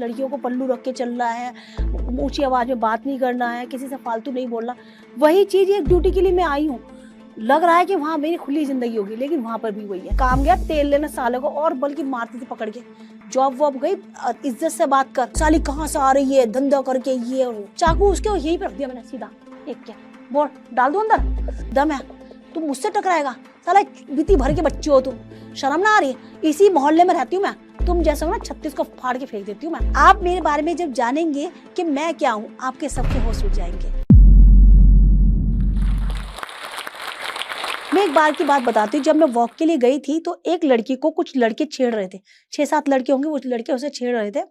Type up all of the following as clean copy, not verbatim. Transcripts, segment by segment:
लड़कियों को पल्लू रख के चल रहा है, ऊंची आवाज में बात नहीं करना है, किसी से फालतू नहीं बोलना। वही चीज एक ड्यूटी के लिए मैं आई हूँ। लग रहा है कि वहाँ मेरी खुली जिंदगी होगी, लेकिन वहां पर भी वही है। काम गया तेल लेना साले को, और बल्कि मारती थी पकड़ के। जॉब वॉब गई, इज्जत से बात कर, साली कहाँ से आ रही है, धंधा करके ये और वो। चाकू उसके यही पे रख दिया मैंने सीधा। एक क्या बोल, डाल दो अंदर, दम है तुम मुझसे टकराएगा, साला बीती भर के बच्चे हो तुम, शर्म ना आ रही है? इसी मोहल्ले में रहती हूँ मैं, तुम जैसा हो ना 36 को फाड़ के फेंक देती हूँ मैं। आप मेरे बारे में जब जानेंगे कि मैं क्या हूँ, आपके सबके होश उड़ जाएंगे। मैं एक बार की बात बताती हूँ। जब मैं वॉक के लिए गई थी तो एक लड़की को कुछ लड़के छेड़ रहे थे, 6-7 लड़के होंगे, वो लड़के उसे छेड़ रहे थे।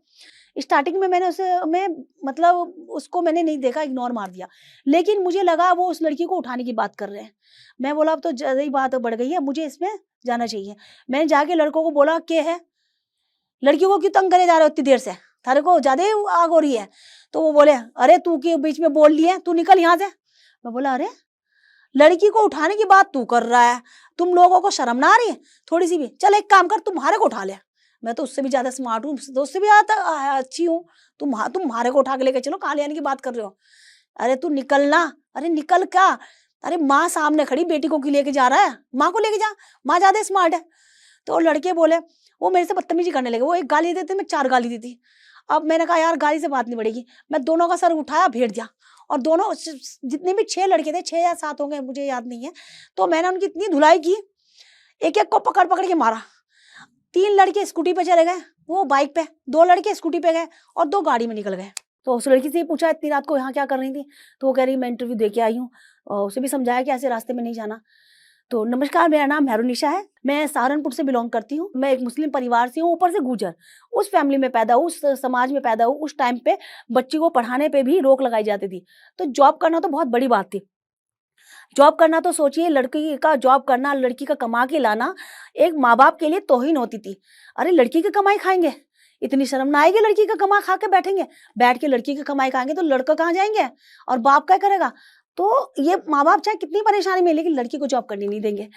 स्टार्टिंग में मैंने मतलब उसको मैंने नहीं देखा, इग्नोर मार दिया, लेकिन मुझे लगा वो उस लड़की को उठाने की बात कर रहे हैं। मैं बोला अब तो ज्यादा ही बात बढ़ गई है, मुझे इसमें जाना चाहिए। मैंने जाके लड़कों को बोला क्या है, लड़कियों को क्यों तंग करे जा रहे हो इतनी देर से, थारे को ज्यादा आग हो रही है? तो वो बोले अरे तू के बीच में बोल ली है, तू निकल यहाँ से। मैं बोला अरे लड़की को उठाने की बात तू कर रहा है, तुम लोगों को शर्म ना आ रही है थोड़ी सी भी? चल एक काम कर, तुम्हारे को उठा ले, मैं तो उससे भी ज्यादा स्मार्ट हूँ, तो उससे भी ज्यादा अच्छी हूँ, तुम्हारे को उठा के लेके चलो, कहाँ ले आने की बात कर रहे हो? अरे तू निकलना। अरे निकल क्या? अरे माँ सामने खड़ी, बेटी को क्यों लेके जा रहा है? माँ को लेके जा, माँ ज्यादा स्मार्ट है। तो लड़के बोले, वो मेरे से बदतमीजी करने लगे, वो एक गाली देते, मैं 4 गाली दी थी। अब मैंने कहा यार गाली से बात नहीं बढ़ेगी, मैं दोनों का सर उठाया, भेड़ दिया, और दोनों जितने भी 6 लड़के थे, 6 या 7 होंगे मुझे याद नहीं है, तो मैंने उनकी इतनी धुलाई की, एक एक को पकड़ पकड़ के मारा। 3 लड़के स्कूटी पे चले गए, वो बाइक पे, 2 लड़के स्कूटी पे गए और 2 गाड़ी में निकल गए। तो उस लड़की से पूछा इतनी रात को यहाँ क्या कर रही थी, तो वो कह रही मैं इंटरव्यू दे के आई हूँ, और उसे भी समझाया कि ऐसे रास्ते में नहीं जाना। तो नमस्कार, मेरा नाम मेहरुनिशा है, मैं सहारनपुर से बिलोंग करती हूँ, मैं एक मुस्लिम परिवार से हूँ, ऊपर से गुजर, उस फैमिली में पैदा हूँ, उस समाज में पैदा हूँ। उस टाइम पे बच्ची को पढ़ाने पे भी रोक लगाई जाती थी, तो जॉब करना तो बहुत बड़ी बात थी। जॉब करना तो सोचिए, लड़की का जॉब करना, लड़की का कमा के लाना एक माँ बाप के लिए तौहीन होती थी। अरे लड़की की कमाई खाएंगे, इतनी शर्म ना आएगी? लड़की का कमा खा के बैठेंगे, बैठ के लड़की की कमाई खाएंगे तो लड़का कहाँ जाएंगे और बाप क्या करेगा? तो ये माँ बाप चाहे कितनी परेशानी में, लेकिन लड़की को जॉब करने नहीं देंगे।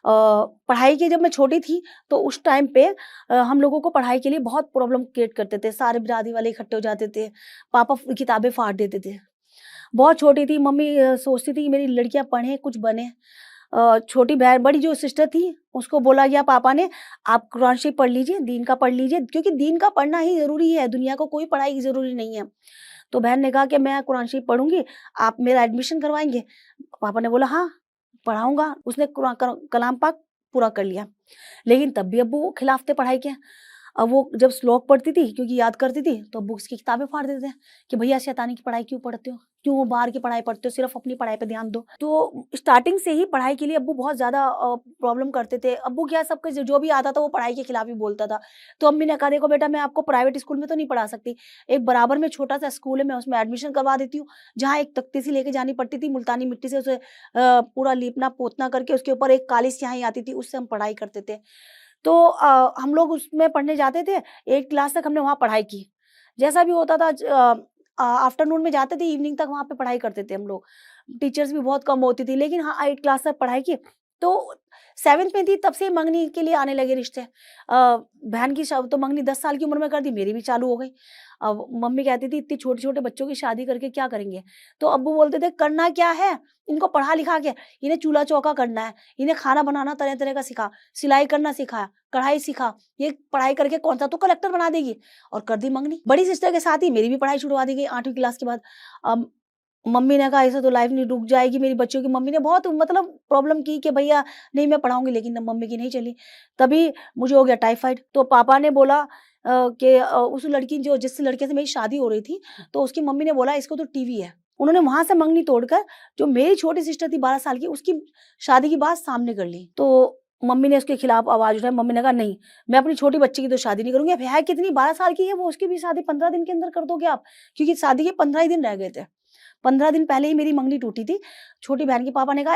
पढ़ाई की जब मैं छोटी थी तो उस टाइम पे हम लोगों को पढ़ाई के लिए बहुत प्रॉब्लम क्रिएट करते थे, सारे बिरादरी वाले इकट्ठे हो जाते थे, पापा किताबें फाड़ देते थे। बहुत छोटी थी, मम्मी सोचती थी कि मेरी लड़कियां पढ़े कुछ बने। छोटी बहन, बड़ी जो सिस्टर थी, उसको बोला गया पापा ने, आप कुरान शरीफ पढ़ लीजिए, दीन का पढ़ लीजिए, क्योंकि दीन का पढ़ना ही जरूरी है, दुनिया को कोई पढ़ाई जरूरी नहीं है। तो बहन ने कहा कि मैं कुरान शरीफ पढ़ूंगी, आप मेरा एडमिशन करवाएंगे? पापा ने बोला हाँ पढ़ाऊंगा। उसने कलाम पाक पूरा कर लिया, लेकिन तब भी अब्बू खिलाफ थे पढ़ाई के। अब वो जब श्लोक पढ़ती थी, क्योंकि याद करती थी, तो बुक्स की किताबें फाड़ देते थे कि भैया शैतानी की पढ़ाई क्यों पढ़ते हो, क्यों बाहर की पढ़ाई पढ़ते हो, सिर्फ अपनी पढ़ाई पे ध्यान दो। तो स्टार्टिंग से ही पढ़ाई के लिए अब्बू बहुत ज्यादा प्रॉब्लम करते थे। अब्बू क्या, सबके जो भी आता था वो पढ़ाई के खिलाफ ही बोलता था। तो अम्मी ने कहा देखो बेटा, मैं आपको प्राइवेट स्कूल में तो नहीं पढ़ा सकती, एक बराबर में छोटा सा स्कूल है, मैं उसमें एडमिशन करवा देती हूँ, जहाँ एक तख्ती सी लेके जानी पड़ती थी, मुल्तानी मिट्टी से उसे पूरा लीपना पोतना करके, उसके ऊपर एक काली स्याही आती थी, उससे हम पढ़ाई करते थे। तो हम लोग उसमें पढ़ने जाते थे, 8 क्लास तक हमने वहाँ पढ़ाई की। जैसा भी होता था आफ्टरनून में जाते थे, इवनिंग तक वहाँ पे पढ़ाई करते थे हम लोग। टीचर्स भी बहुत कम होती थी, लेकिन हाँ 8 क्लास तक पढ़ाई की। तो 7th में थी तब से मंगनी के लिए आने लगे रिश्ते। बहन की तो मंगनी 10 साल की उम्र में कर दी, मेरी भी चालू हो गई। अब मम्मी कहती थी इतनी छोटे-छोटे बच्चों की शादी करके क्या करेंगे? तो अब्बू बोलते थे करना क्या है, इनको पढ़ा लिखा के, इन्हें चूल्हा-चौका करना है, इन्हें खाना बनाना तरह-तरह का सिखा, सिलाई करना सिखा, कढ़ाई सिखा, ये पढ़ाई करके कौन सा तू कलेक्टर बना देगी, और कर दी मंगनी। बड़ी सिस्टर के साथ ही मेरी भी पढ़ाई छुड़वा दी गई 8वीं क्लास के बाद। अब मम्मी ने कहा ऐसे तो लाइफ नहीं रुक जाएगी मेरी बच्चियों की। मम्मी ने बहुत मतलब प्रॉब्लम की कि भैया नहीं मैं पढ़ाऊंगी, लेकिन मम्मी की नहीं चली। तभी मुझे हो गया टाइफाइड। तो पापा ने बोला कि उस लड़की जो जिस लड़के से मेरी शादी हो रही थी, तो उसकी मम्मी ने बोला इसको तो टीवी है। उन्होंने वहां से मंगनी तोड़कर जो मेरी छोटी सिस्टर थी 12 साल की, उसकी शादी की बात सामने कर ली। तो मम्मी ने उसके खिलाफ आवाज उठाई। मम्मी ने कहा नहीं, मैं अपनी छोटी बच्ची की तो शादी नहीं करूंगी। अब है कितनी, 12 साल की है वो, उसकी भी शादी 15 दिन के अंदर कर दोगे आप, क्योंकि शादी के 15 ही दिन रह गए थे। 15 दिन पहले ही मेरी मंगनी टूटी थी। छोटी बहन के पापा ने कहा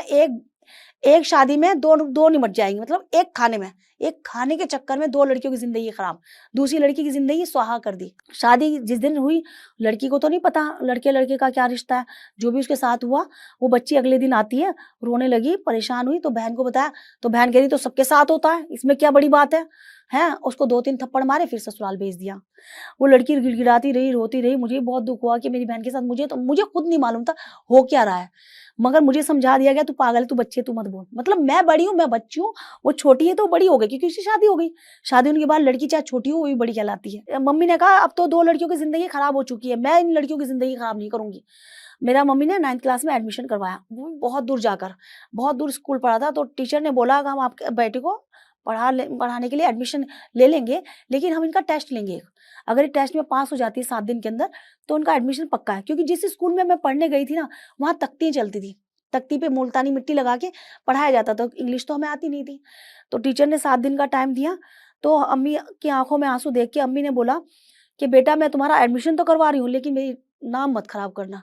एक शादी में दो निमट जाएंगी, मतलब एक खाने में, एक खाने के चक्कर में 2 लड़कियों की जिंदगी खराब, दूसरी लड़की की जिंदगी स्वाहा कर दी। शादी जिस दिन हुई, लड़की को तो नहीं पता लड़के लड़के का क्या रिश्ता है, जो भी उसके साथ हुआ। वो बच्ची अगले दिन आती है, रोने लगी, परेशान हुई, तो बहन को बताया, तो बहन कह रही तो सबके साथ होता है, इसमें क्या बड़ी बात है, हैं? उसको 2-3 थप्पड़ मारे, फिर ससुराल भेज दिया। वो लड़की गिड़गिड़ाती रही, रोती रही। मुझे बहुत दुख हुआ कि मेरी बहन के साथ, मुझे खुद नहीं मालूम था हो क्या रहा है, मगर मुझे समझा दिया गया, तू पागल है, तू बच्ची है, तू मत बोल। मतलब मैं बड़ी हूँ, मैं बच्ची हूँ, वो छोटी है तो बड़ी हो गई, क्योंकि उसकी शादी हो गई। शादी होने के बाद लड़की चाहे छोटी हो, वो भी बड़ी कहलाती है। मम्मी ने कहा अब तो 2 लड़कियों की जिंदगी खराब हो चुकी है, मैं इन लड़कियों की जिंदगी खराब नहीं करूंगी। मेरा मम्मी ने 9th क्लास में एडमिशन करवाया, वो भी बहुत दूर जाकर, बहुत दूर स्कूल पढ़ा था। तो टीचर ने बोला कि हम आपके बेटे को पढ़ाने के लिए एडमिशन ले लेंगे, लेकिन हम इनका टेस्ट लेंगे। अगर ये टेस्ट में पास हो जाती है 7 दिन के अंदर, तो उनका एडमिशन पक्का है। क्योंकि जिस स्कूल में मैं पढ़ने गई थी ना, वहाँ तख्तियाँ चलती थी, तख्ती पे मुल्तानी मिट्टी लगा के पढ़ाया जाता था, इंग्लिश तो हमें आती नहीं थी। तो टीचर ने 7 दिन का टाइम दिया, तो अम्मी की आंखों में आंसू देख के अम्मी ने बोला कि बेटा मैं तुम्हारा एडमिशन तो करवा रही हूँ, लेकिन मेरी नाम मत खराब करना।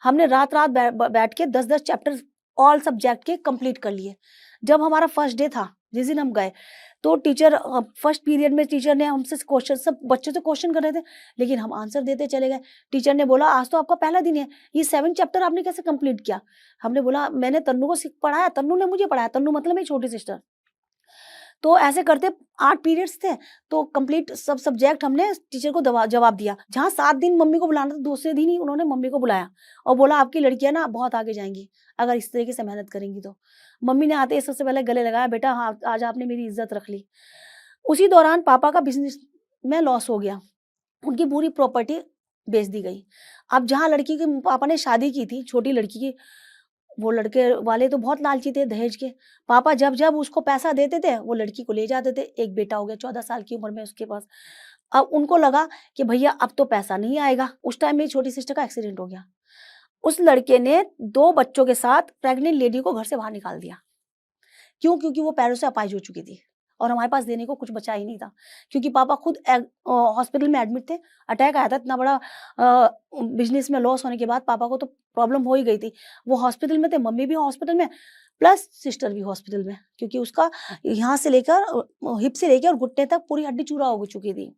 हमने रात रात बैठ के 10-10 चैप्टर ऑल सब्जेक्ट के कंप्लीट कर लिए। जब हमारा फर्स्ट डे था, जिस दिन हम गए, तो टीचर फर्स्ट पीरियड में टीचर ने हमसे क्वेश्चन, सब बच्चों से क्वेश्चन कर रहे थे, लेकिन हम आंसर देते चले गए। टीचर ने बोला आज तो आपका पहला दिन है, ये 7 चैप्टर आपने कैसे कंप्लीट किया? हमने बोला मैंने तन्नू को पढ़ाया, तन्नू ने मुझे पढ़ाया। तन्नू मतलब मेरी छोटी सिस्टर। तो ऐसे करते 8 पीरियड्स थे, तो कंप्लीट सब सब्जेक्ट हमने टीचर को जवाब दिया। जहाँ 7 दिन मम्मी को बुलाना था, दूसरे दिन ही उन्होंने मम्मी को बुलाया और बोला आपकी लड़कियां ना बहुत आगे जाएंगी अगर इस तरीके से मेहनत करेंगी तो। मम्मी ने आते ही सबसे पहले गले लगाया, बेटा हाँ आज आपने मेरी इज्जत रख ली। उसी दौरान पापा का बिजनेस में लॉस हो गया, उनकी पूरी प्रॉपर्टी बेच दी गई। अब जहाँ लड़की के पापा ने शादी की थी, छोटी लड़की की, वो लड़के वाले तो बहुत लालची थे दहेज के। पापा जब जब उसको पैसा देते थे, वो लड़की को ले जाते थे। एक बेटा हो गया 14 साल की उम्र में उसके पास। अब उनको लगा कि भैया अब तो पैसा नहीं आएगा। उस टाइम मेरी छोटी सिस्टर का एक्सीडेंट हो गया। उस लड़के ने 2 बच्चों के साथ प्रेग्नेंट लेडी को घर से बाहर निकाल दिया। क्यों? क्योंकि वो पैरों से अपाहिज हो चुकी थी और हमारे पास देने को कुछ बचा ही नहीं था, क्योंकि पापा खुद हॉस्पिटल में एडमिट थे। अटैक आया था, इतना बड़ा बिजनेस में लॉस होने के बाद पापा को तो प्रॉब्लम हो ही गई थी। वो हॉस्पिटल में थे, मम्मी भी हॉस्पिटल में, प्लस सिस्टर भी हॉस्पिटल में, क्योंकि उसका यहाँ से लेकर हिप से लेकर घुटने तक पूरी हड्डी चूरा हो चुकी थी।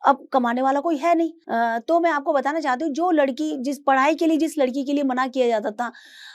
अब कमाने वाला कोई है नहीं। तो मैं आपको बताना चाहती हूँ, जो लड़की जिस पढ़ाई के लिए, जिस लड़की के लिए मना किया जाता था,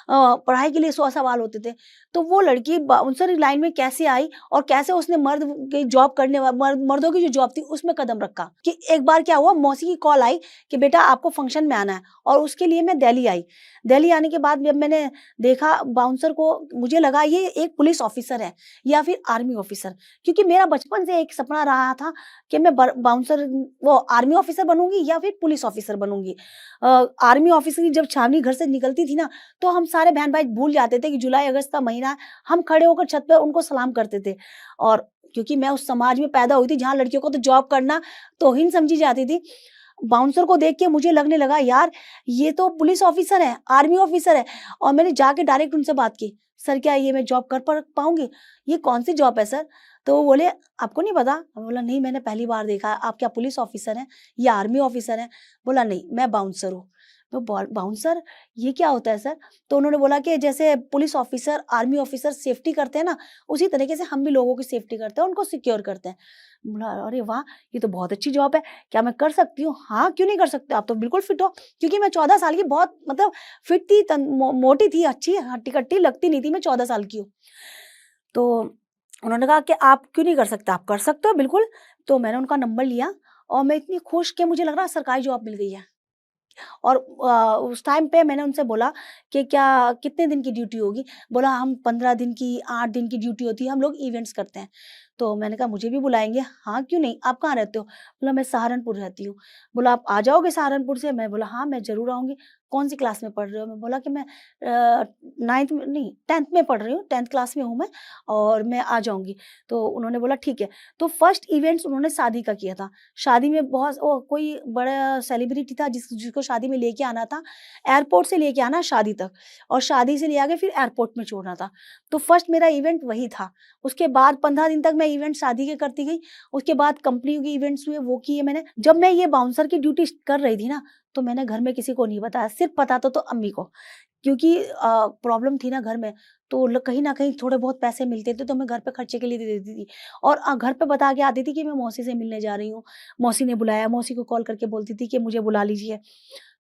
पढ़ाई के लिए 100 सवाल होते थे, तो वो लड़की बाउंसर लाइन में कैसे आई और कैसे उसने मर्द की जॉब करने मर्दों की जो जॉब थी उसमें कदम रखा। कि एक बार क्या हुआ, मौसी की कॉल आई कि बेटा आपको फंक्शन में आना है, और उसके लिए मैं दिल्ली आई। दिल्ली आने के बाद जब मैंने देखा बाउंसर को, मुझे लगा ये एक पुलिस ऑफिसर है या फिर आर्मी ऑफिसर, क्योंकि मेरा बचपन से एक सपना रहा था कि मैं बाउंसर, वो आर्मी ऑफिसर बनूंगी या फिर पुलिस ऑफिसर बनूंगी। आर्मी ऑफिसर की जब छावनी घर से निकलती थी ना, तो हम सारे बहन भाई भूल जाते थे कि जुलाई अगस्त का महीना है, हम खड़े होकर छत पे उनको सलाम करते थे। और क्योंकि मैं उस समाज में पैदा हुई थी जहाँ लड़कियों को तो जॉब करना तौहीन समझी जाती थी, बाउंसर को देख के मुझे लगने लगा यार ये तो पुलिस ऑफिसर है, आर्मी ऑफिसर है। और मैंने जाके डायरेक्ट उनसे बात की, सर क्या ये मैं जॉब कर पाऊंगी, ये कौन सी जॉब है सर? तो वो बोले आपको नहीं पता? मैं बोला नहीं, मैंने पहली बार देखा। आप क्या पुलिस ऑफिसर हैं या आर्मी ऑफिसर हैं? बोला नहीं, मैं बाउंसर हूँ। तो बाउंसर ये क्या होता है सर? तो उन्होंने बोला कि जैसे police officer, army officer safety करते हैं ना, उसी तरीके से हम भी लोगों की सेफ्टी करते हैं, उनको सिक्योर करते हैं। बोला अरे वाह, ये तो बहुत अच्छी जॉब है, क्या मैं कर सकती हूँ? हाँ क्यों नहीं कर सकते, आप तो बिल्कुल फिट हो। क्योंकि मैं 14 साल की, बहुत मतलब फिट थी, मोटी थी, अच्छी हट्टी कट्टी लगती नहीं थी, मैं 14 साल की हूँ। तो उन्होंने कहा कि आप क्यों नहीं कर सकते, आप कर सकते हो बिल्कुल। तो मैंने उनका नंबर लिया और मैं इतनी खुश कि मुझे लग रहा सरकारी जॉब मिल गई है। और उस टाइम पे मैंने उनसे बोला कि क्या कितने दिन की ड्यूटी होगी? बोला हम 15 दिन की, 8 दिन की ड्यूटी होती है, हम लोग इवेंट्स करते हैं। तो मैंने कहा मुझे भी बुलाएंगे? हाँ क्यों नहीं, आप कहाँ रहते हो? बोला मैं सहारनपुर रहती हूँ। बोला आप आ जाओगे सहारनपुर से? मैं बोला हाँ मैं जरूर आऊंगी। कौन सी क्लास में पढ़ रहे हो? मैं बोला कि मैं 9th में नहीं 10th में पढ़ रही हूँ, 10th क्लास में हूँ मैं, और मैं आ जाऊंगी। तो उन्होंने बोला ठीक है। तो फर्स्ट इवेंट्स उन्होंने शादी का किया था। शादी में बहुत कोई बड़ा सेलिब्रिटी था जिसको शादी में लेके आना था, एयरपोर्ट से लेके आना शादी तक, और शादी से ले आके फिर एयरपोर्ट में छोड़ना था। तो फर्स्ट मेरा इवेंट वही था। उसके बाद 15 दिन तक मैं इवेंट शादी के करती गई। उसके बाद कंपनी के इवेंट्स हुए, वो किए मैंने। जब मैं ये बाउंसर की ड्यूटी कर रही थी ना, तो मैंने घर में किसी को नहीं बताया, सिर्फ पता तो अम्मी को क्योंकि प्रॉब्लम थी ना घर में, तो कहीं न कहीं थोड़े बहुत पैसे मिलते थे तो मैं घर पे खर्चे के लिए दे देती थी। और घर पे बता के आती थी कि मैं मौसी से मिलने जा रही हूँ। मौसी ने बुलाया, मौसी को कॉल करके बोलती थी कि मुझे बुला लीजिए।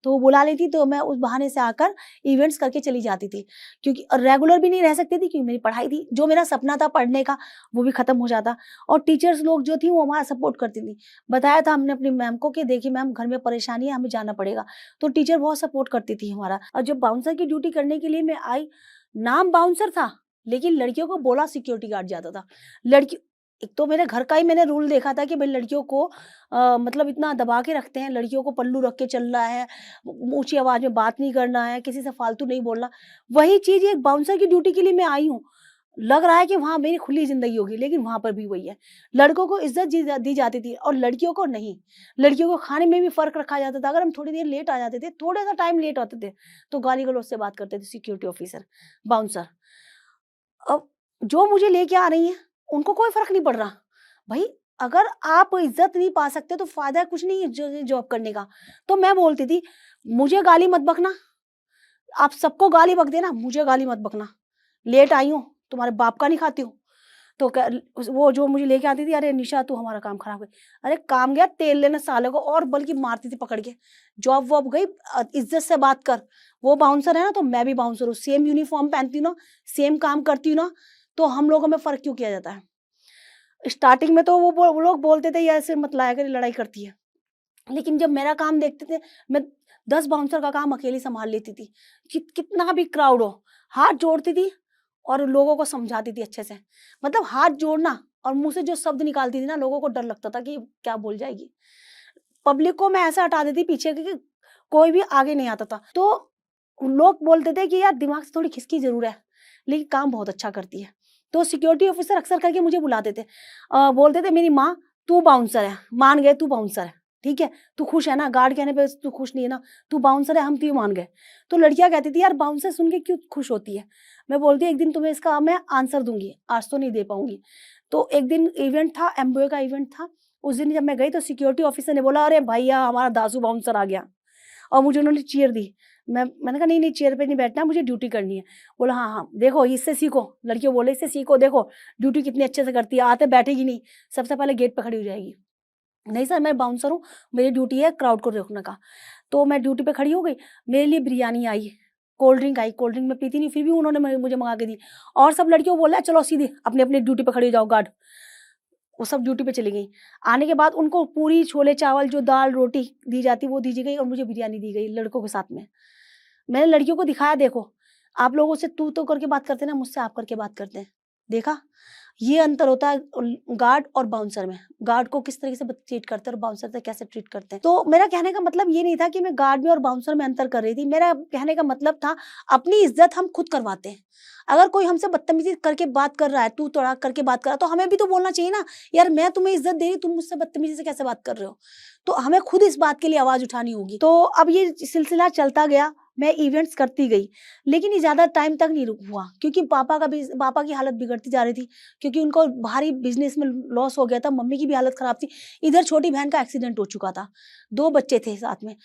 तो वो बुला लेती तो मैं उस बहाने से आकर इवेंट्स करके चली जाती थी। क्योंकि रेगुलर भी नहीं रह सकती थी क्योंकि मेरी पढ़ाई थी। जो मेरा सपना था पढ़ने का वो भी खत्म हो जाता और टीचर्स लोग जो थी वो हमारा सपोर्ट करती थी। बताया था हमने अपनी मैम को कि देखिए मैम घर में परेशानी है, हमें जाना पड़ेगा। तो टीचर बहुत सपोर्ट करती थी हमारा। और जब बाउंसर की ड्यूटी करने के लिए मैं आई, नाम बाउंसर था, लेकिन लड़कियों को बोला सिक्योरिटी गार्ड जाता था। लड़की एक तो मेरे घर का ही मैंने रूल देखा था कि भाई लड़कियों को मतलब इतना दबा के रखते हैं, लड़कियों को पल्लू रख के चलना है, ऊँची आवाज़ में बात नहीं करना है, किसी से फालतू नहीं बोलना। वही चीज़ एक बाउंसर की ड्यूटी के लिए मैं आई हूँ। लग रहा है कि वहाँ मेरी खुली ज़िंदगी होगी, लेकिन वहाँ पर भी वही है। लड़कों को इज़्ज़त दी जाती थी और लड़कियों को नहीं। लड़कियों को खाने में भी फ़र्क रखा जाता था। अगर हम थोड़ी देर लेट आ जाते थे, थोड़ा-सा टाइम लेट होते थे, तो गाली-गलौज से बात करते थे सिक्योरिटी ऑफ़िसर, बाउंसर। अब जो मुझे लेके आ रही हैं, उनको कोई फ़र्क नहीं पड़ रहा। भई अगर आप इज़्ज़त नहीं पा सकते तो फ़ायदा कुछ नहीं है जॉब करने का। तो मैं बोलती थी, मुझे गाली मत बकना, आप सबको गाली बक देना, मुझे गाली मत बकना। लेट आई हूँ, तुम्हारे बाप का नहीं खाती हूँ। तो वो जो मुझे लेके आती थी, "अरे निशा तू हमारा काम खराब कर।" अरे काम गया तेल लेने साले को और बल्कि मारती थी पकड़ के। जॉब-वॉब गई, इज़्ज़त से बात कर। वो बाउंसर है ना तो मैं भी बाउंसर हूँ, सेम यूनिफ़ॉर्म पहनती हूँ ना, सेम काम करती हूँ ना, तो हम लोगों में फ़र्क क्यों किया जाता है? स्टार्टिंग में तो वो लोग बोलते थे, "ये ऐसे मत लाया कर, ये लड़ाई करती है।" लेकिन जब मेरा काम देखते थे, मैं 10 बाउंसर का काम अकेली सँभाल लेती थी। कितना भी क्राउड हो, हाथ जोड़ती थी और लोगों को समझाती थी अच्छे से। मतलब हाथ जोड़ना और मुँह से जो शब्द निकालती थी ना, लोगों को डर लगता था कि क्या बोल जाएगी। पब्लिक को मैं ऐसा हटा देती पीछे कि कोई भी आगे नहीं आता था। तो लोग बोलते थे कि यार दिमाग से थोड़ी खिसकी ज़रूर है, लेकिन काम बहुत अच्छा करती है। तो सिक्योरिटी ऑफिसर अक्सर करके मुझे बुलाते थे। बोलते थे मेरी माँ तू बाउंसर है, मान गए तू बाउंसर है, ठीक है? तू खुश है ना? गार्ड कहने पे तू खुश नहीं है ना? तू बाउंसर है हम तुझे मान गए। तो लड़कियाँ कहती थी यार बाउंसर सुन के क्यों खुश होती है? मैं बोलती एक दिन तुम्हें इसका मैं आंसर दूँगी, आज तो नहीं दे पाऊँगी। तो एक दिन इवेंट था, एमबीए का इवेंट था। उस दिन जब मैं गई तो सिक्योरिटी ऑफिसर ने बोला, "अरे भैया हमारा दासू बाउंसर आ गया।" और मुझे उन्होंने चीयर दी। मैंने कहा नहीं, नहीं चेयर पे नहीं बैठना, मुझे ड्यूटी करनी है। बोला हाँ, हाँ, देखो इससे सीखो, लड़कियों बोले इससे सीखो देखो, ड्यूटी कितनी अच्छे से करती है, आते बैठेगी नहीं, सबसे पहले गेट पे खड़ी हो जाएगी। नहीं सर मैं बाउंसर हूँ, मेरी ड्यूटी है क्राउड को रोकने का। तो मैं ड्यूटी पे खड़ी हो गई, मेरे लिए बिरयानी आई, कोल्ड ड्रिंक आई, कोल्ड ड्रिंक मैं पीती नहीं फिर भी उन्होंने मुझे मँगा के दी और सब लड़कियों को बोला चलो सीधे अपनी-अपनी ड्यूटी पे खड़ी हो जाओ गार्ड। वो सब ड्यूटी पे चली गईं। आने के बाद उनको पूरी, छोले-चावल जो दाल-रोटी दी जाती वो दी गई और मुझे बिरयानी दी गई लड़कों के साथ में। मैंने लड़कियों को दिखाया देखो, आप लोगों से तू तो करके बात करते हैं ना, मुझसे आप करके बात करते हैं। देखा? ये अंतर होता है गार्ड और बाउंसर में। गार्ड को किस तरीके से ट्रीट करते हैं और बाउंसर से कैसे ट्रीट करते हैं। तो मेरा कहने का मतलब ये नहीं था कि मैं गार्ड में और बाउंसर में अंतर कर रही थी। मेरा कहने का मतलब था अपनी इज़्ज़त हम खुद करवाते हैं। अगर कोई हमसे बदतमीज़ी करके बात कर रहा है, तू तड़ाक करके बात कर रहा है, तो हमें भी तो बोलना चाहिए ना, यार मैं तुम्हें इज़्ज़त दे रही हूँ, तुम मुझसे बदतमीज़ी से कैसे बात कर रहे हो? तो हमें खुद इस बात के लिए आवाज़ उठानी होगी। तो अब ये सिलसिला चलता गया, मैं इवेंट्स करती गई, लेकिन ये ज़्यादा टाइम तक नहीं हुआ क्योंकि पापा की हालत बिगड़ती जा रही थी क्योंकि उनको भारी बिज़नेस में लॉस हो गया था, मम्मी की भी हालत ख़राब थी। इधर छोटी बहन का एक्सीडेंट हो चुका था, 2 बच्चे थे साथ में।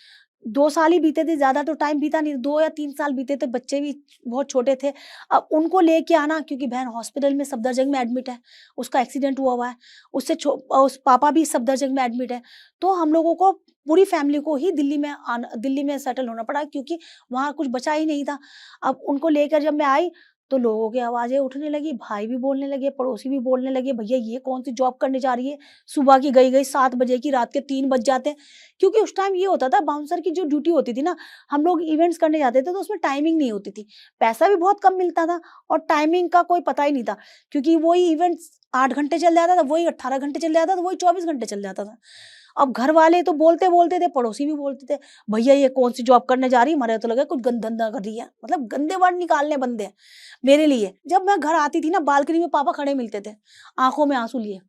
2 साल ही बीते थे, ज़्यादा तो टाइम बीता नहीं, 2 या 3 साल बीते थे, बच्चे भी बहुत छोटे थे। अब उनको लेके आना क्योंकि बहन हॉस्पिटल में सफदरजंग में एडमिट है, उसका एक्सीडेंट हुआ है, उस पापा भी सफदरजंग में एडमिट है। तो हम लोगों को पूरी फैमिली को ही दिल्ली में सेटल होना पड़ा क्योंकि वहाँ कुछ बचा ही नहीं था। अब उनको लेकर जब मैं आई, तो लोगों की आवाज़ें उठने लगी, भाई भी बोलने लगे, पड़ोसी भी बोलने लगे, भैया ये कौन-सी जॉब करने जा रही है? सुबह की गई-गई 7 बजे की, रात के 3 बज जाते हैं। क्योंकि उस टाइम ये होता था बाउंसर की जो ड्यूटी होती थी ना, हम लोग इवेंट्स करने जाते थे तो उसमें टाइमिंग नहीं होती थी। पैसा भी बहुत कम मिलता था और टाइमिंग का कोई पता ही नहीं था क्योंकि वही इवेंट्स 8 घंटे चल जाता था, वही 18 घंटे चल जाता था, वही 24 घंटे चल जाता था। अब घर वाले तो बोलते थे, पड़ोसी भी बोलते थे, भैया ये कौन-सी जॉब करने जा रही है? हमारे तो लगा कुछ धंधा कर रही है। मतलब गंदे वर्ड निकालने बनते हैं मेरे लिए। जब मैं घर आती थी ना बालकनी में पापा खड़े मिलते थे, आँखों में आँसू लिए।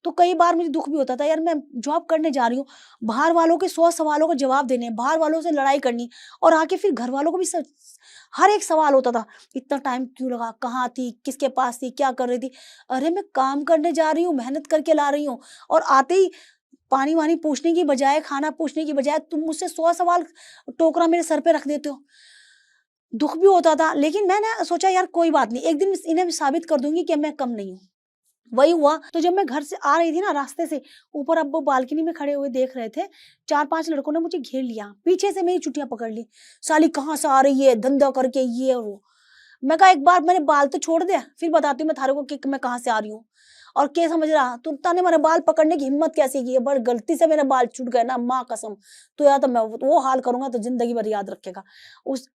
तो कई बार मुझे दुःख भी होता था यार मैं जॉब करने जा रही हूँ, बाहर वालों के 100 सवालों के जवाब देने हैं, बाहर वालों से लड़ाई करनी और आके फिर घर वालों को भी हर एक सवाल होता था, इतना टाइम क्यों लगा? कहाँ थी? किसके पास थी? क्या कर रही थी? अरे मैं काम करने जा रही हूँ, मेहनत करके ला रही हूँ और आते ही पानी-वानी पूछने की बजाय, खाना पूछने की बजाय तुम मुझसे 100 सवाल टोकरा मेरे सर पे रख देते हो। दुःख भी होता था, लेकिन मैंने सोचा यार कोई बात नहीं, एक दिन इन्हें साबित कर दूँगी कि मैं कम नहीं हूँ। वही हुआ, तो जब मैं घर से आ रही थी ना रास्ते से, ऊपर अब्बू बालकनी में खड़े हुए देख रहे थे, 4-5 लड़कों ने मुझे घेर लिया, पीछे से मेरी चुटिया पकड़ ली, साली कहाँ से आ रही है, धंधा करके ये और वो। मैं कहा एक बार मैंने बाल तो छोड़ दे, फिर बताती हूँ मैं थारे को कि मैं कहाँ से आ रही हूँ। और क्या समझ रहा तू, तने मेरे बाल पकड़ने की हिम्मत कैसे की है, बस गलती से मेरे बाल छूट गए ना, माँ कसम, तो या तो मैं वो हाल करूंगा तो जिंदगी भर याद रखेगा। उस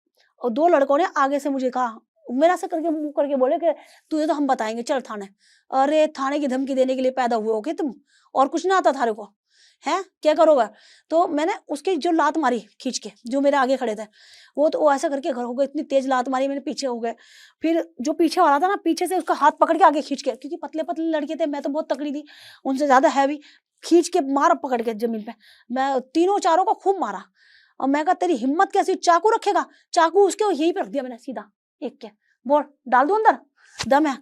और 2 लड़कों ने आगे से मुझे कहा, मेरा ऐसा करके मुँह करके बोले कि तुझे तो हम बताएँगे, चल थाने। अरे! थाने की धमकी देने के लिए पैदा हुए हो क्या तुम? और कुछ ना आता थारे को? हैं? क्या करोगे? तो मैंने उसकी जो लात मारी खींच के, जो मेरे आगे खड़े थे, वो ऐसा करके खड़े हो गए, इतनी तेज़ लात मारी, मेरे पीछे हो गए। फिर जो पीछे वाला था ना, पीछे से उसका हाथ पकड़ के आगे खींच के, क्योंकि पतले-पतले लड़के थे, मैं तो बहुत तगड़ी थी, उनसे ज़्यादा हैवी, खींच के मारा पकड़ के ज़मीन पे। मैं तीनों चारों को खूब मारा और मैं कहा तेरी हिम्मत कैसी, चाकू रखेगा? चाकू उसके यहीं पे रख दिया मैंने सीधा, एक के। बोल, डाल दूँ अंदर? दम है?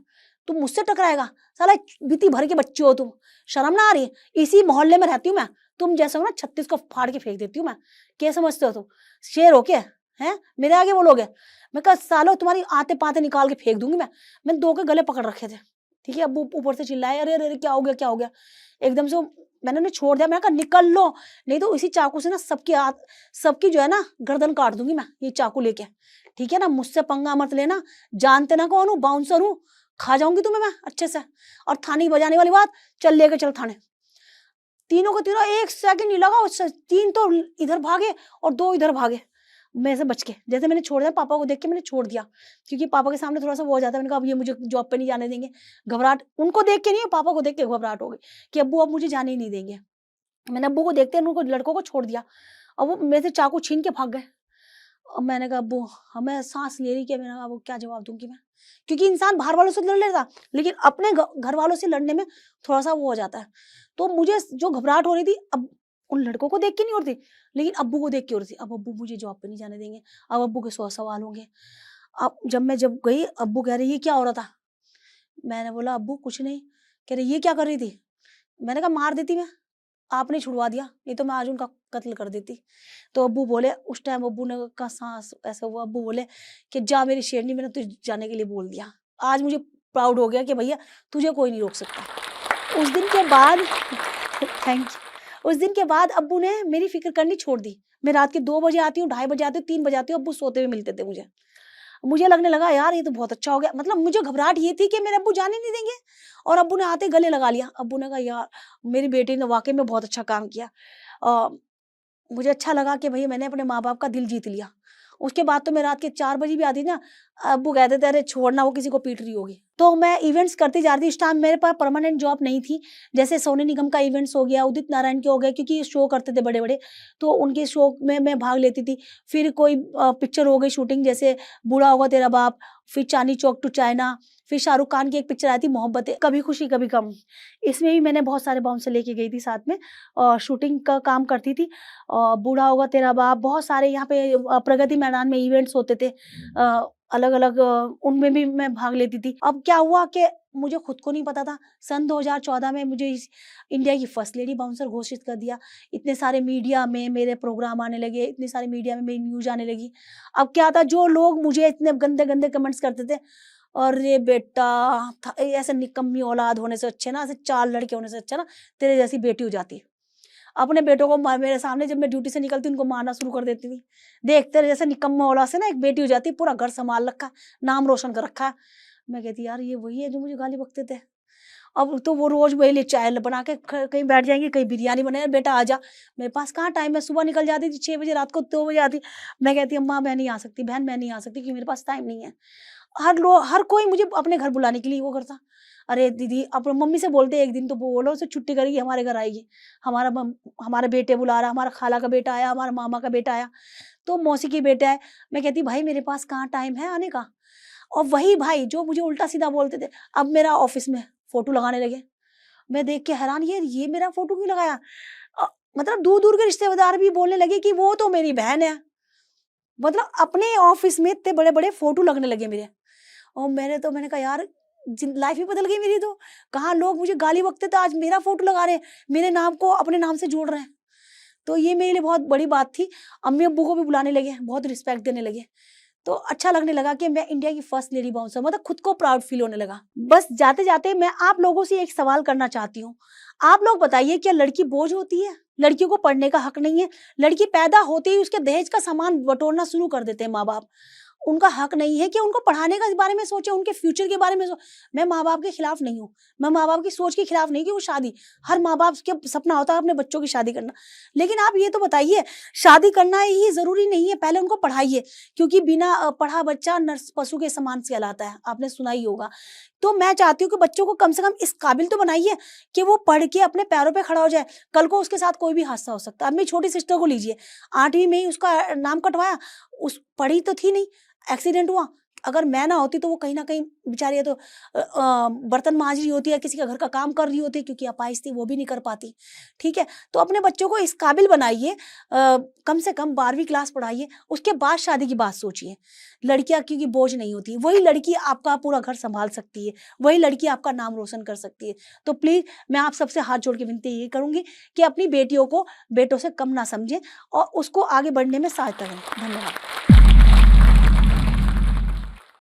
तुम मुझसे टकराएगा? साला बीती भर के बच्चे हो तुम, शर्म ना आ रही है? इसी मोहल्ले में रहती हूँ मैं, तुम जैसे हो ना 36 को फाड़ के फेंक देती हूँ मैं। क्या समझते हो तुम? शेर हो क्या? हैं? मेरे आगे बोलोगे? मैं कहा सालो तुम्हारी आते-पाते निकाल के फेंक दूँगी मैं। मैंने 2 के गले पकड़ रखे थे। ठीक है? अब्बू ऊपर से चिल्लाए, "अरे, अरे, अरे! क्या हो गया, क्या हो गया?" एकदम से मैंने उन्हें छोड़ दिया, मैंने कहा निकल लो, नहीं तो इसी चाकू से ना सबकी जो है ना गर्दन काट दूँगी मैं, ये चाकू लेके। ठीक है ना? मुझसे पंगा मत लेना, जानते ना कौन हूँ, बाउंसर हूँ, खा जाऊँगी तुम्हें मैं अच्छे से। और थाने की बजाने वाली बात, चल लेके चल थाने। तीनों को तीनों 1 सेकंड नहीं लगा, 3 तो इधर भागे और 2 इधर भागे, मेरे से बच के। जैसे मैंने छोड़ दिया, पापा को देख के मैंने छोड़ दिया, क्योंकि पापा के सामने थोड़ा-सा वो हो जाता है, मैंने कहा अब ये मुझे जॉब पे नहीं जाने देंगे। घबराहट उनको देख के नहीं, पापा को देख के घबराहट हो गई कि अब्बू अब मुझे जाने ही नहीं देंगे। मैंने अब्बू को देखते उनको लड़कों को छोड़ दिया और वो मेरे से चाकू छीन के भाग गए। और मैंने कहा अब्बू हमें सांस ले रही, कि मैंने कहा अब क्या जवाब दूंगी मैं, क्योंकि इंसान बाहर वालों से लड़ लेता, लेकिन अपने घर वालों से लड़ने में थोड़ा सा वो हो जाता है। तो मुझे जो घबराहट हो रही थी, अब उन लड़कों को देख के नहीं हो रही थी, लेकिन अब्बू को देख के हो रही थी। अब अब्बू मुझे जॉब पे नहीं जाने देंगे, अब अब्बू के 100 सवाल होंगे। अब जब गई, अब्बू कह रहे ये क्या हो रहा था? मैंने बोला अब्बू कुछ नहीं। कह रहे ये क्या कर रही थी? मैंने कहा मार देती मैं, आपने छुड़वा दिया, नहीं तो मैं आज उनका कत्ल कर देती। तो अब्बू बोले, उस टाइम अब्बू ने का साँस ऐसा हुआ, अब्बू बोले कि जा मेरी शेरनी, मैंने तुझे जाने के लिए बोल दिया। आज मुझे प्राउड हो गया कि भैया तुझे कोई नहीं रोक सकता। उस दिन के बाद थैंक यू। उस दिन के बाद अब्बू ने मेरी फ़िक्र करनी छोड़ दी। मैं रात के 2 बजे आती हूँ, ढाई बजे आती हूँ, 3 बजे आती हूँ, अब्बू सोते हुए मिलते थे मुझे। मुझे लगने लगा यार ये तो बहुत अच्छा हो गया, मतलब मुझे घबराहट ये थी कि मेरे अब्बू जाने नहीं देंगे, और अब्बू ने आते ही गले लगा लिया। अब्बू ने कहा यार मेरी बेटी ने वाक़ई में बहुत अच्छा काम किया। अ, मुझे अच्छा लगा कि भई मैंने अपने माँ-बाप का दिल जीत लिया। उसके बाद तो मैं रात के 4 बजे भी आती ना, अब्बू कहते थे अरे छोड़ ना, वो किसी को पीट रही होगी। तो मैं इवेंट्स करती जा रही थी, उस टाइम मेरे पास परमानेंट जॉब नहीं थी। जैसे सोनू निगम का इवेंट्स हो गया, उदित नारायण के हो गए, क्योंकि शो करते थे बड़े-बड़े, तो उनके शो में मैं भाग लेती थी। फिर कोई पिक्चर हो गई शूटिंग, जैसे बूढ़ा होगा तेरा बाप, फिर चांदनी चौक टू चाइना, फिर शाहरुख खान की एक पिक्चर आई थी मोहब्बतें, कभी खुशी कभी गम। इसमें भी मैंने बहुत सारे बाउंसर लेके गई थी साथ में, और शूटिंग का काम करती थी। बूढ़ा होगा तेरा बाप, बहुत सारे यहाँ पे प्रगति मैदान में इवेंट्स होते थे, अलग-अलग, उनमें भी मैं भाग लेती थी। अब क्या हुआ कि मुझे खुद को नहीं पता था, सन 2014 में मुझे इस इंडिया की फर्स्ट लेडी बाउंसर घोषित कर दिया। इतने सारे मीडिया में मेरे प्रोग्राम आने लगे, इतने सारे मीडिया में मेरी न्यूज़ आने लगी। अब क्या था, जो लोग मुझे इतने गंदे-गंदे कमेंट्स करते थे, अरे बेटा ऐसे निकम्मी औलाद होने से अच्छे ना, ऐसे 4 लड़के होने से अच्छा ना तेरे जैसी बेटी हो जाती। अपने बेटों को मेरे सामने जब मैं ड्यूटी से निकलती उनको मारना शुरू कर देती थी। देख तेरे जैसे निकम्मा औलाद से ना एक बेटी हो जाती, पूरा घर संभाल रखा है, नाम रोशन कर रखा है। मैं कहती यार ये वही है जो मुझे गाली बकते थे। अब तो वो रोज़ मेरे लिए चाय बना के कहीं बैठ जाएँगी, कहीं बिरयानी बनाए, बेटा आजा। मेरे पास कहाँ टाइम है, सुबह निकल जाती थी 6 बजे, रात को 2 बजे आती। मैं कहती अम्मा मैं नहीं आ सकती, बहन मैं नहीं आ सकती, क्योंकि मेरे पास टाइम नहीं है। हर कोई मुझे अपने घर बुलाने के लिए वो करता। अरे दीदी अब मम्मी से बोलते एक दिन तो बोलो उसे छुट्टी करेगी, हमारे घर आएगी। हमारे बेटे बुला रहा, हमारा खाला का बेटा आया, हमारा मामा का बेटा आया, तो मौसी की बेटा है। मैं कहती भाई मेरे पास कहाँ टाइम है आने का। और वही भाई जो मुझे उल्टा-सीधा बोलते थे, अब मेरा ऑफ़िस में फ़ोटो लगाने लगे। मैं देख के हैरान, ये मेरा फ़ोटो क्यों लगाया? अ, मतलब दूर-दूर के रिश्तेदार भी बोलने लगे कि वो तो मेरी बहन है। मतलब अपने ऑफ़िस में इतने बड़े-बड़े फ़ोटो लगने लगे मेरे। और मैंने कहा यार लाइफ ही बदल गई मेरी तो। कहाँ लोग मुझे गाली बकते थे, आज मेरा फोटो लगा रहे हैं, मेरे नाम को अपने नाम से जोड़ रहे हैं। तो ये मेरे लिए बहुत बड़ी बात थी। अम्मी अब्बू को भी बुलाने लगे, बहुत रिस्पेक्ट देने लगे। तो अच्छा लगने लगा कि मैं इंडिया की फर्स्ट लेडी बाउंसर, मतलब खुद को प्राउड फील होने लगा। बस जाते जाते मैं आप लोगों से एक सवाल करना चाहती हूँ, आप लोग बताइए क्या लड़की बोझ होती है? लड़कियों को पढ़ने का हक नहीं है? लड़की पैदा होते ही उसके दहेज का सामान बटोरना शुरू कर देते हैं माँ बाप। उनका हक नहीं है कि उनको पढ़ाने के बारे में सोचे, उनके फ्यूचर के बारे में मैं माँ बाप के खिलाफ नहीं हूँ, मैं माँ बाप की सोच के खिलाफ नहीं कि वो शादी, हर माँ बाप के सपना होता है अपने बच्चों की शादी करना। लेकिन आप ये तो बताइए, शादी करना ही जरूरी नहीं है, पहले उनको पढ़ाइए, क्योंकि बिना पढ़ा बच्चा नर्स पशु के समान से कहलाता है, आपने सुना ही होगा। तो मैं चाहती हूँ कि बच्चों को कम से कम इस काबिल तो बनाइए कि वो पढ़ के अपने पैरों पे खड़ा हो जाए। कल को उसके साथ कोई भी हादसा हो सकता है। अब मेरी छोटी सिस्टर को लीजिए, 8वीं में ही उसका नाम कटवाया, उस पढ़ी तो थी नहीं, एक्सीडेंट हुआ। अगर मैं ना होती तो वो कहीं न कहीं बेचारी या तो बर्तन माँज रही होती है, किसी का घर का काम कर रही होती, क्योंकि अपाहिज थी, वो भी नहीं कर पाती, ठीक है? तो अपने बच्चों को इस काबिल बनाइए, कम से कम 12वीं क्लास पढ़ाइए, उसके बाद शादी की बात सोचिए। लड़कियाँ क्योंकि बोझ नहीं होती, वही लड़की आपका पूरा घर सँभाल सकती है, वही लड़की आपका नाम रोशन कर सकती है। तो प्लीज़ मैं आप सबसे हाथ जोड़ के विनती ये करूँगी कि अपनी बेटियों को बेटों से कम ना समझें और उसको आगे बढ़ने में सहायता करें। धन्यवाद।